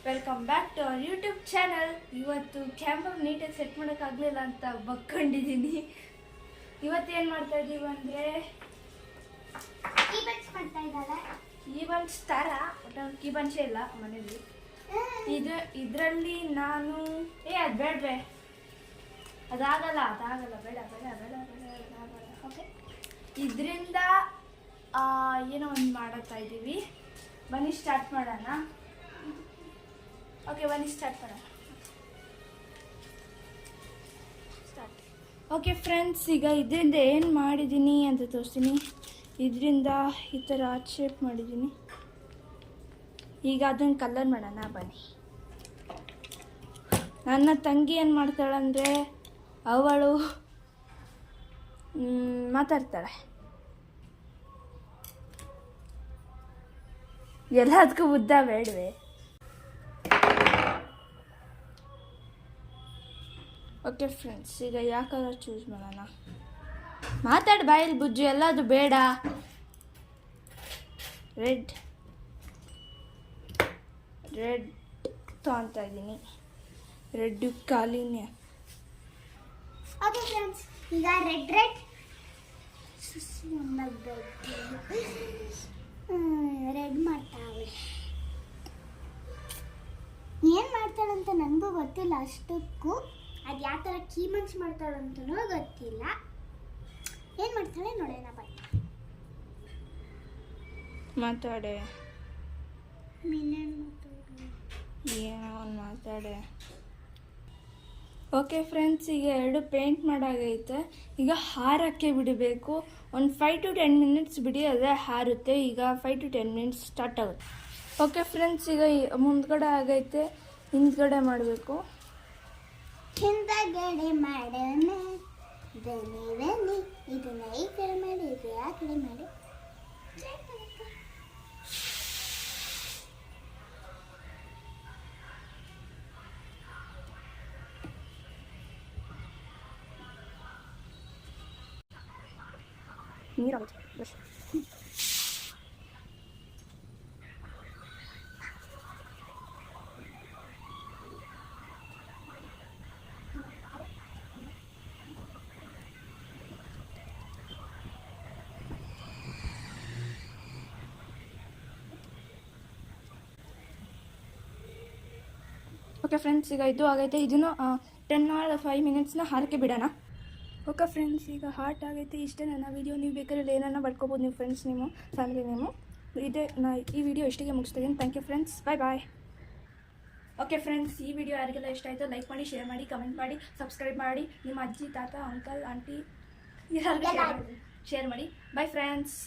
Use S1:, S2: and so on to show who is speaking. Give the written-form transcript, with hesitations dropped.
S1: Welcome back to our YouTube channel. ಇವತ್ತು camera ನೀಟಾಗಿ set ಮಾಡೋಕ್ಕಾಗಲಿಲ್ಲ ಅಂತ ಬಗ್ಕೊಂಡಿದ್ದೀನಿ. ಇವತ್ತೇನು ಮಾಡ್ತಾ ಇದ್ದೀವಿ ಅಂದರೆ ಕೀಬನ್ಸ್ ಥರ ಕೀಬನ್ಸೇ ಇಲ್ಲ ಮನೇಲಿ. ಇದರಲ್ಲಿ ನಾನು ಅದು ಬೇಡವೇ, ಅದಾಗಲ್ಲ ಬೇಡ ಓಕೆ. ಇದರಿಂದ ಏನೋ ಒಂದು ಮಾಡುತ್ತಾ ಇದ್ದೀವಿ. ಬನ್ನಿ ಸ್ಟಾರ್ಟ್ ಮಾಡೋಣ. ಓಕೆ ಬನ್ನಿ ಸ್ಟಾರ್ಟ್ ಮಾಡೋಣ. ಓಕೆ ಫ್ರೆಂಡ್ಸ್, ಈಗ ಇದರಿಂದ ಏನು ಮಾಡಿದ್ದೀನಿ ಅಂತ ತೋರಿಸ್ತೀನಿ. ಇದರಿಂದ ಈ ಥರ ಆರ್ಟ್ ಶೇಪ್ ಮಾಡಿದ್ದೀನಿ. ಈಗ ಅದನ್ನು ಕಲರ್ ಮಾಡೋಣ ಬನ್ನಿ. ನನ್ನ ತಂಗಿ ಏನು ಮಾಡ್ತಾಳಂದರೆ ಅವಳು ಮಾತಾಡ್ತಾಳೆ. ಎಲ್ಲದಕ್ಕೂ ಉದ್ದ ಬೇಡವೆ. ಓಕೆ ಫ್ರೆಂಡ್ಸ್, ಈಗ ಯಾವ ಕಲರ್ ಚೂಸ್ ಮಾಡೋಣ? ಮಾತಾಡಿ ಬಾಯಲ್ಲಿ ಬುಜ್ಜು, ಎಲ್ಲದು ಬೇಡ. ರೆಡ್ ತೊಗೊತಾ ಇದ್ದೀನಿ. ರೆಡ್ ಖಾಲಿನೇ.
S2: ಓಕೆ ಫ್ರೆಂಡ್ಸ್, ಈಗ ರೆಡ್ ಮಾಡ್ತಾಳೆ. ಏನು ಮಾಡ್ತಾಳಂತ ನನಗೂ ಗೊತ್ತಿಲ್ಲ ಅಷ್ಟಕ್ಕೂ. ಅದು ಯಾವ ಥರ ಕೀಮನ್ಸ್ ಮಾಡ್ತಾಳಂತನೂ ಗೊತ್ತಿಲ್ಲ. ಏನು ಮಾಡ್ತಾಳೆ ನೋಡೋಣ ಬನ್ನಿ.
S1: ಮಾತಾಡೆ,
S2: ಏನೋ
S1: ಮಾತಾಡೆ. ಓಕೆ ಫ್ರೆಂಡ್ಸ್, ಈಗ 2 ಪೇಂಟ್ ಮಾಡಾಗೈತೆ. ಈಗ ಹಾರಕ್ಕೆ ಬಿಡಬೇಕು. ಒಂದು 5 to 10 minutes ಬಿಡಿ, ಅದೇ ಹಾರುತ್ತೆ. ಈಗ 5 to 10 minutes ಸ್ಟಾರ್ಟ್ ಆಗುತ್ತೆ. ಓಕೆ ಫ್ರೆಂಡ್ಸ್, ಈಗ ಮುಂದ್ಗಡೆ ಆಗೈತೆ, ಹಿಂದ್ಗಡೆ ಮಾಡಬೇಕು.
S2: ಹಿಂದಗಡೆ ಮಾಡೋಣ, ಬನ್ನಿ ಇದನ್ನ ಈ ಕಡೆ ಮಾಡಿ, ಇದು ಆ ಕಡೆ ಮಾಡಿ.
S1: ನೀರಾಗುತ್ತೆ. ಓಕೆ ಫ್ರೆಂಡ್ಸ್, ಈಗ ಇದು ಆಗೈತೆ. ಇದನ್ನು 10 or 5 minutes ಹಾರಕ್ಕೆ ಬಿಡೋಣ. ಓಕೆ ಫ್ರೆಂಡ್ಸ್, ಈಗ ಹಾರ್ಟ್ ಆಗೈತೆ. ಇಷ್ಟೇ ನನ್ನ ವೀಡಿಯೋ. ನೀವು ಬೇಕಾದ್ರೆ ಏನನ್ನ ಬರ್ಕೋಬೋದು, ನೀವು ಫ್ರೆಂಡ್ಸ್ ನೇಮು, ಫ್ಯಾಮಿಲಿ ನೇಮು. ಈ ವಿಡಿಯೋ ಇಷ್ಟಿಗೆ ಮುಗಿಸ್ತೀನಿ. Thank you friends, bye. Okay friends, ಈ ವಿಡಿಯೋ ಯಾರಿಗೆಲ್ಲ ಇಷ್ಟ ಆಯಿತು ಲೈಕ್ ಮಾಡಿ, ಶೇರ್ ಮಾಡಿ, ಕಮೆಂಟ್ ಮಾಡಿ, ಸಬ್ಸ್ಕ್ರೈಬ್ ಮಾಡಿ. ನಿಮ್ಮ ಅಜ್ಜಿ, ತಾತ, ಅಂಕಲ್, ಆಂಟಿ ಯಾರಿಗೂ ಶೇರ್ ಮಾಡಿ. Bye friends.